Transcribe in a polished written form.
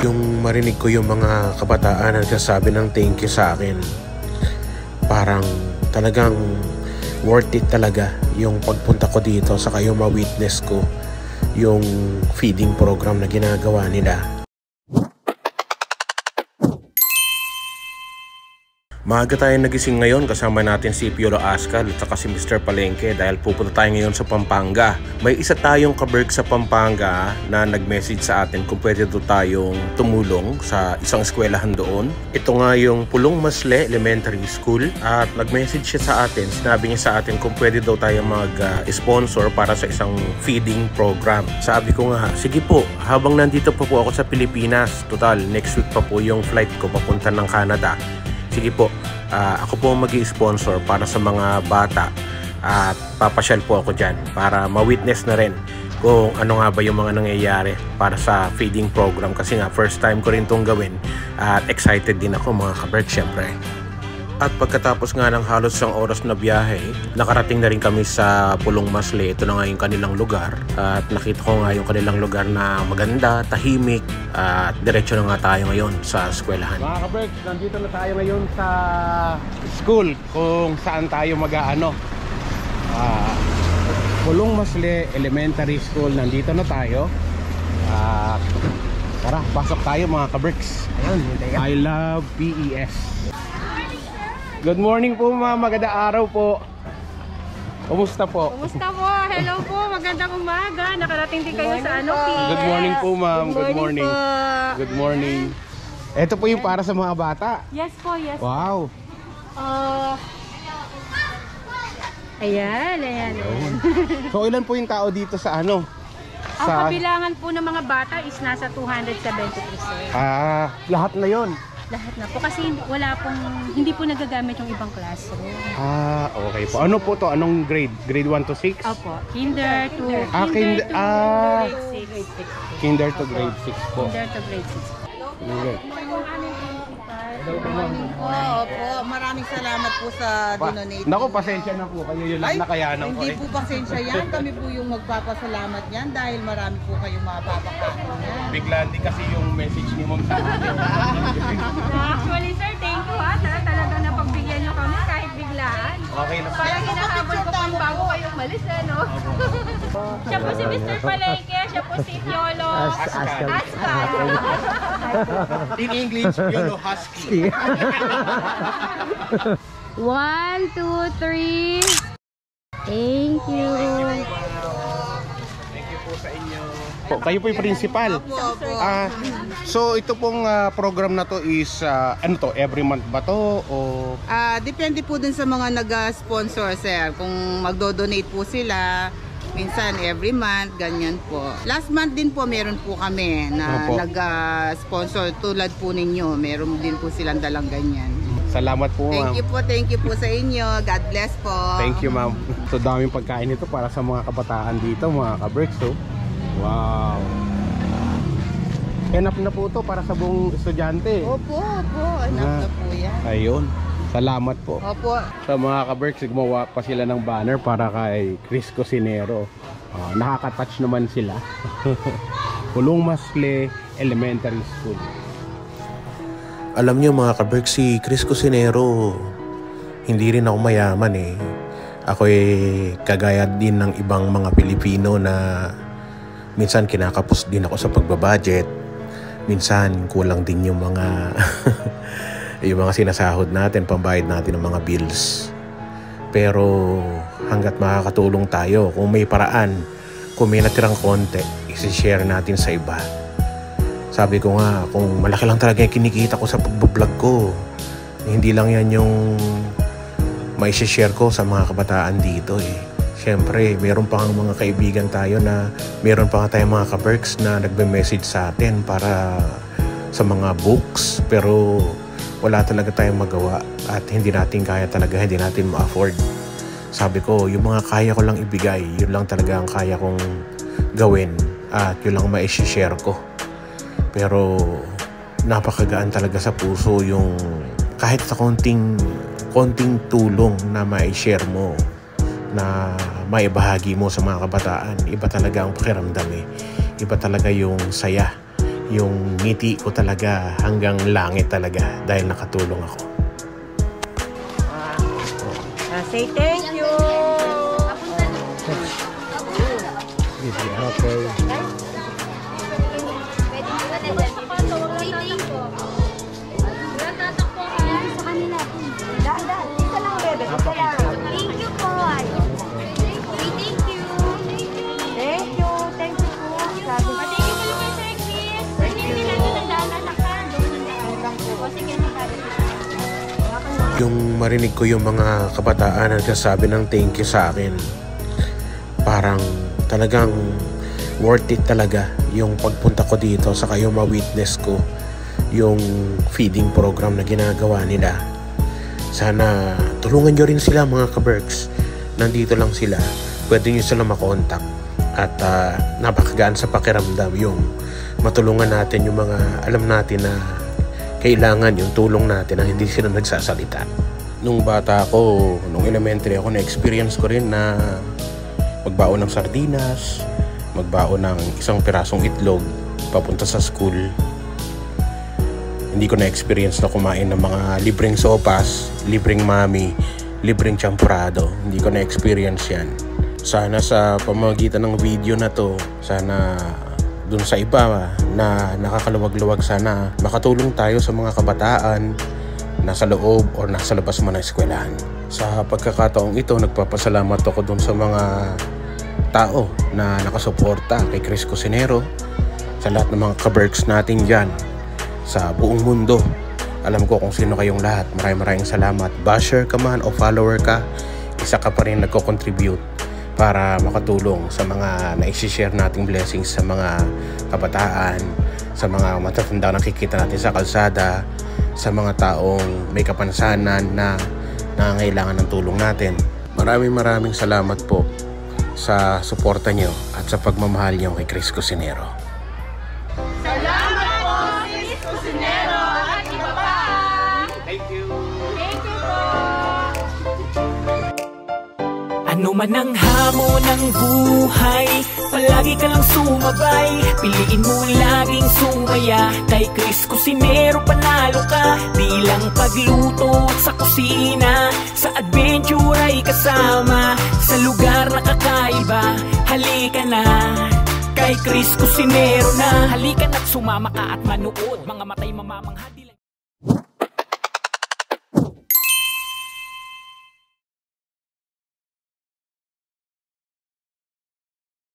Yung marinig ko yung mga kabataan na nagsasabi ng thank you sa akin, parang talagang worth it talaga yung pagpunta ko dito, saka yung ma-witness ko yung feeding program na ginagawa nila. Maaga tayo nagising ngayon, kasama natin si Piolo Ascal at saka si Mr. Palengke dahil pupunta tayo ngayon sa Pampanga. May isa tayong kaberg sa Pampanga na nag-message sa atin kung pwede doon tayong tumulong sa isang eskwelahan doon. Ito nga yung Pulong Masle Elementary School at nag-message siya sa atin. Sinabi niya sa atin kung pwede daw tayo mag-sponsor para sa isang feeding program. Sabi ko nga, sige po, habang nandito pa po ako sa Pilipinas, total next week pa po yung flight ko papunta ng Canada. Sige po, ako po mag-i-sponsor para sa mga bata at papasyal po ako dyan para ma-witness na rin kung ano nga ba yung mga nangyayari para sa feeding program, kasi nga first time ko rin itong gawin at excited din ako mga kaberg syempre. At pagkatapos nga ng halos isang oras na biyahe, nakarating na rin kami sa Pulong Masle. Ito na nga yung kanilang lugar. At nakita ko nga yung kanilang lugar na maganda, tahimik. At diretso na nga tayo ngayon sa eskwelahan. Mga kabergs, nandito na tayo ngayon sa school kung saan tayo mag-aano. Pulong Masle Elementary School. Nandito na tayo. Tara, pasok tayo mga kabergs. I love PES. Good morning po ma'am, magandang araw po. Kumusta po? Kumusta po? Hello po, magandang umaga. Nakarating din kayo sa ano, PES. Good morning po ma'am, good morning. Good morning. Ito po yung para sa mga bata. Yes po, yes. Wow. Ayan. So ilan po yung tao dito sa ano? Ang kabilangan po ng mga bata is nasa 273 sir. Lahat na yon. Lahat na po kasi hindi po nagagamit yung ibang classroom. Okay po. Ano po to? Anong grade? Grade 1 to 6? Opo. Kinder to grade 6. Kinder to grade 6 po. Kinder to grade 6. Okay. Good morning po. Opo, maraming salamat po sa donate. Naku, pasensya na po kayo, yun lang nakayanan ko. Hindi po pasensya yan. Kami po yung magpapasalamat yan dahil marami po kayong mapapakain yan. Bigla din kasi yung message ni ma'am sa akin. Actually sir, thank you ha. Talaga napagbigyan nyo kami kahit biglaan. Okay na po. Parang hinahabol ko pang bago kayong malis no? Siya po si Mr. Palengke, siya po si Piolo Ascal. In English, Piolo Husky. 1, 2, 3. Thank you. Thank you po sa inyo. Kayo po yung principal. So ito pong program na to is ano to, every month ba to o Depende po dun sa mga nag-sponsor sir. Kung magdo-donate po sila, minsan every month, ganyan po. Last month din po meron po kami na nag-sponsor tulad po ninyo. Meron din po silang dalang ganyan. Salamat po ma'am. Thank you po sa inyo. God bless po. Thank you ma'am. So daming pagkain ito para sa mga kabataan dito mga kabergs. So, wow. Enough na po ito para sa buong estudyante. Opo. Enough na po yan. Ayun. Salamat po. Opo. Sa mga kabergs, gumawa pa sila ng banner para kay Chris Cusinero. Nakaka-touch naman sila. Pulong Masle Elementary School. Alam niyo mga kabergs, si Chris Cusinero, hindi rin ako mayaman eh. Ako kagaya din ng ibang mga Pilipino na minsan kinakapos din ako sa pagbabudget. Minsan kulang din yung mga yung mga sinasahod natin, pambayad natin ng mga bills. Pero hanggat makakatulong tayo, kung may paraan, kung may natirang konti, isi-share natin sa iba. Sabi ko nga, kung malaki lang talaga yung kinikita ko sa pagbablog ko, hindi lang yan yung may share ko sa mga kabataan dito eh. Siyempre, meron pa mga kaibigan tayo na meron pa tayong mga kabergs na nagbe-message sa atin para sa mga books, pero wala talaga tayong magawa at hindi natin kaya talaga, hindi natin ma-afford. Sabi ko, yung mga kaya ko lang ibigay, yun lang talaga ang kaya kong gawin at yun lang ma-share ko. Pero napakagaan talaga sa puso yung kahit sa konting tulong na ma-share mo, na maibahagi mo sa mga kabataan. Iba talaga ang pakiramdam eh. Iba talaga yung saya yung ngiti ko talaga hanggang langit talaga dahil nakatulong ako. Say thank you. Okay. Thank you po. Thank you po. Yung marinig ko yung mga kabataan na nagsasabi ng thank you sa akin, parang talagang worth it talaga yung pagpunta ko dito, saka yung ma-witness ko yung feeding program na ginagawa nila. Sana tulungan nyo rin sila mga ka-Berks. Nandito lang sila, pwede nyo sila makontak. At napakagaan sa pakiramdam yung matulungan natin yung mga alam natin na kailangan yung tulong natin na hindi sila nagsasalita. Nung bata ako, nung elementary ako, na-experience ko rin na magbaon ng sardinas, magbaon ng isang pirasong itlog papunta sa school. Hindi ko na-experience na kumain ng mga libreng sopas, libreng mami, libreng champurado. Hindi ko na-experience yan. Sana sa pamamagitan ng video na to, sana dun sa iba na nakakaluwag-luwag, sana makatulong tayo sa mga kabataan nasa loob o nasa labas man ng eskwelahan. Sa pagkakataong ito, nagpapasalamat ako dun sa mga tao na nakasuporta kay Chris Cusinero, sa lahat ng mga ka-Berks natin dyan sa buong mundo. Alam ko kung sino kayong lahat. Maraming salamat. Basher ka man o follower ka, isa ka pa rin nagko-contribute para makatulong sa mga na-share nating blessings sa mga kabataan, sa mga matatanda na nakikita natin sa kalsada, sa mga taong may kapansanan na nangangailangan ng tulong natin. Maraming salamat po sa suporta nyo at sa pagmamahal nyo kay Chris Cusinero. Salamat po, Chris Cusinero at iba pa. Thank you. Thank you po. Ano man ang hamon ng buhay, palagi ka lang sumabay. Piliin mo laging sumaya, kay Chris Cusinero panalo ka. Di lang pagluto at sa kusina, sa adventure ay kasama. Sa lugar na kakaiba, halika na, kay Chris Cusinero na. Halika na't sumama ka at manood, mga matay mamamanghad.